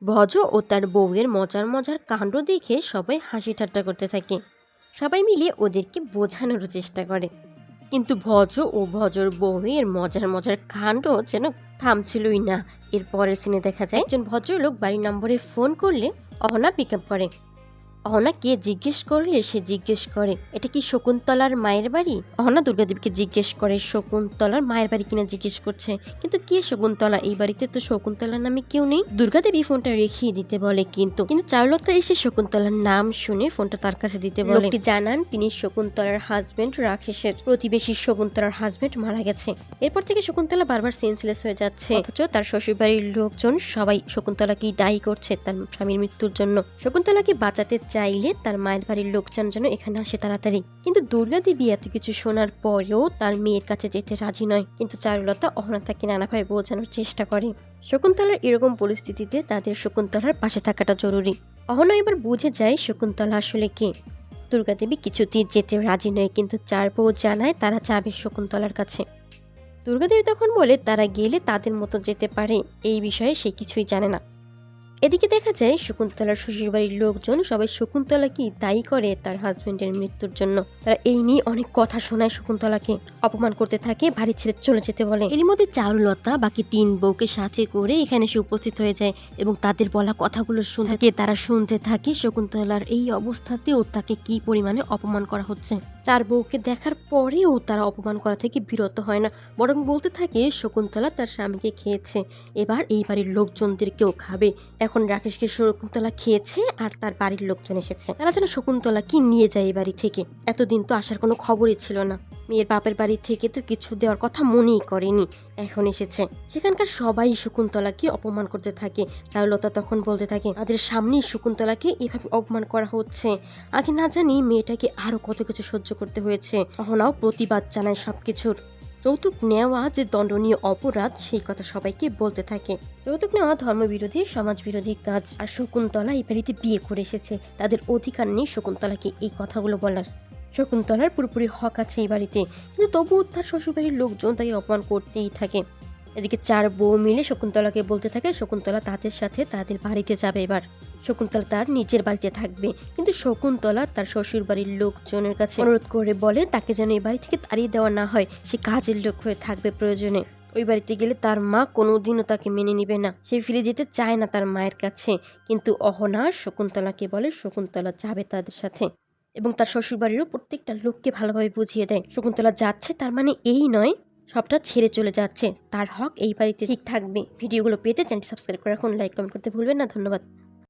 ভজ ও তার বউয়ের মজার মজার কাণ্ড দেখে সবাই হাসি ঠাট্টা করতে থাকে। সবাই মিলে ওদেরকে বোঝানোর চেষ্টা করে, কিন্তু ভজ ও ভজর বউয়ের মজার মজার কাণ্ড যেন থামছিলই না। এর পরের সিনে দেখা যায় একজন ভদ্রলোক বাড়ির নম্বরে ফোন করলে অহনা পিক আপ করে। অহনাকে জিজ্ঞেস করলে সে জিজ্ঞেস করে, এটা কি শকুন্তলার মায়ের বাড়ি? অহনা দুর্গাদেবীকে জিজ্ঞেস করে শকুন্তলার মায়ের বাড়ি কিনা জিজ্ঞেস করছে, কিন্তু কে শকুন্তলা? এই বাড়িতে তো শকুন্তলার নামে কেউ নেই। দুর্গাদেবী ফোনটা রেখে দিতে বলে, কিন্তু চারুলতা এসে শকুন্তলার নাম শুনে ফোনটা তার কাছে দিতে বলে। লোকটি জানান তিনি শকুন্তলার হাজবেন্ড রাকেশের প্রতিবেশী। শকুন্তলার হাজবেন্ড মারা গেছে। এরপর থেকে শকুন্তলা বারবার সেন্সলেস হয়ে যাচ্ছে, অথচ তার শ্বশুর বাড়ির লোকজন সবাই শকুন্তলাকেই দায়ী করছে তার স্বামীর মৃত্যুর জন্য। শকুন্তলাকে বাঁচাতে চাইলে তার মায়ের বাড়ির লোকজন যেন এখানে আসে তাড়াতাড়ি। কিন্তু দুর্গাদেবী এত কিছু শোনার পরেও তার মেয়ের কাছে যেতে রাজি নয়। কিন্তু চারুলতা অহনা তাকে নানাভাবে বোঝানোর চেষ্টা করে। শকুন্তলার এরকম পরিস্থিতিতে তাদের শকুন্তলার পাশে থাকাটা জরুরি। অহনা এবার বুঝে যায় শকুন্তলা আসলে কে। দুর্গাদেবী কিছুতেই যেতে রাজি নয়, কিন্তু চার বউ জানায় তারা যাবে শকুন্তলার কাছে। দুর্গাদেবী তখন বলে তারা গেলে তাদের মতো যেতে পারে, এই বিষয়ে সে কিছুই জানে না। এদিকে দেখা যায় শকুন্তলার শ্বশুরবাড়ির লোকজন সবাই শকুন্তলাকে দায়ী করে তার হাজবেন্ডের মৃত্যুর জন্য। তারা এই নিয়ে অনেক কথা শোনায়, শকুন্তলাকে অপমান করতে থাকে, বাড়ি ছেড়ে চলে যেতে বলে। এর মধ্যে চারুলতা বাকি 3 বউকে সাথে করে এখানে এসে উপস্থিত হয়ে যায় এবং তাদের বলা কথাগুলো তারা শুনতে থাকে শকুন্তলার এই অবস্থাতেও তাকে কি পরিমাণে অপমান করা হচ্ছে। 4 বউকে দেখার পরেও তারা অপমান করা থেকে বিরত হয় না, বরং বলতে থাকে শকুন্তলা তার স্বামীকে খেয়েছে, এবার এই বাড়ির লোকজনদেরকেও খাবে। এখন রাকেশকে শকুন্তলা খেয়েছে আর তার বাড়ির লোকজন এসেছে, তারা যেন শকুন্তলাকে নিয়ে যায় এই বাড়ি থেকে। এতদিন তো আসার কোনো খবরই ছিল না, মেয়ের বাপের বাড়ি থেকে তো কিছু দেওয়ার কথা মনেই করেনি, এখন এসেছে। সেখানকার সবাই শকুন্তলাকে অপমান করতে থাকে। চারুলতা তখন বলতে থাকে তাদের সামনেই শকুন্তলাকে এভাবে অপমান করা হচ্ছে, আগে না জানি মেয়েটাকে আরো কত কিছু সহ্য করতে হয়েছে। অহনাও প্রতিবাদ জানায় সবকিছুর। যৌতুক নেওয়া যে দণ্ডনীয় অপরাধ সেই কথা সবাইকে বলতে থাকে। যৌতুক নেওয়া ধর্মবিরোধী, সমাজ বিরোধী কাজ। আর শকুন্তলা এই বাড়িতে বিয়ে করে এসেছে, তাদের অধিকার নেই শকুন্তলাকে এই কথাগুলো বলার। শকুন্তলার পুরোপুরি হক আছে এই বাড়িতে, কিন্তু তবুও তার শ্বশুরবাড়ির লোকজন তাকে অপমান করতেই থাকে। এদিকে 4 বউ মিলে শকুন্তলাকে বলতে থাকে শকুন্তলা তাদের সাথে তাদের বাড়িতে যাবে। এবার শকুন্তলা তার নিজের বাড়িতে থাকবে, কিন্তু শকুন্তলা তার শ্বশুর বাড়ির লোকজনের কাছে অনুরোধ করে বলে তাকে যেন এই বাড়ি থেকে তাড়িয়ে দেওয়া না হয়, সে কাজের লোক হয়ে থাকবে প্রয়োজনে। ওই বাড়িতে গেলে তার মা কোনোদিনও তাকে মেনে নিবে না, সে ফিরে যেতে চায় না তার মায়ের কাছে। কিন্তু অহনা শকুন্তলাকে বলে শকুন্তলা যাবে তাদের সাথে, এবং তার শ্বশুরবাড়িরও প্রত্যেকটা লোককে ভালোভাবে বুঝিয়ে দেয় শকুন্তলা যাচ্ছে তার মানে এই নয় সবটা ছেড়ে চলে যাচ্ছে, তার হক এই বাড়িতে ঠিক থাকবে। ভিডিওগুলো পেতে চ্যানেলটি সাবস্ক্রাইব করে রাখুন, লাইক কমেন্ট করতে ভুলবেন না। ধন্যবাদ।